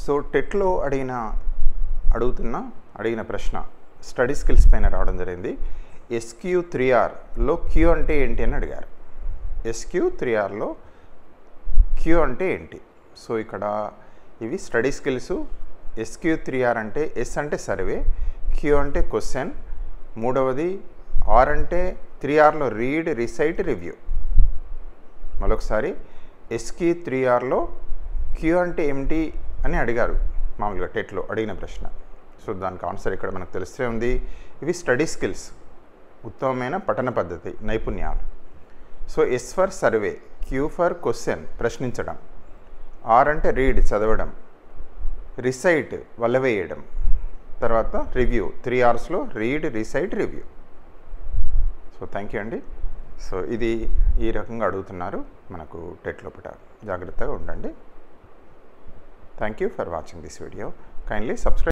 So టెట్లో అడిగిన ప్రశ్న స్టడీ స్కిల్స్ పైన రావడం జరిగింది. SQ3Rలో క్యూ అంటే ఏంటి అని అడిగారు. SQ3Rలో క్యూ అంటే ఏంటి? సో ఇక్కడ ఇవి స్టడీ స్కిల్స్. SQ3R అంటే ఎస్ అంటే సర్వే, క్యూ అంటే క్వశ్చన్, మూడవది ఆర్ అంటే 3Rలో రీడ్, రిసైట్, రివ్యూ. మరొకసారి SQ3Rలో క్యూ అంటే ఏమిటి అని అడిగారు మామూలుగా టెట్లో అడిగిన ప్రశ్న. సో దానికి ఆన్సర్ ఇక్కడ మనకు తెలిస్తే ఉంది. ఇవి స్టడీ స్కిల్స్, ఉత్తమమైన పఠన పద్ధతి, నైపుణ్యాలు. So S for survey, Q for question ప్రశ్నించడం, ఆర్ అంటే రీడ్ చదవడం, రిసైట్ వల్లవేయడం, తర్వాత రివ్యూ 3Rsలో read, recite, review. So thank you అండి. సో ఇది ఈ రకంగా అడుగుతున్నారు మనకు టెట్ లోపల, జాగ్రత్తగా ఉండండి. Thank you for watching this video. Kindly subscribe.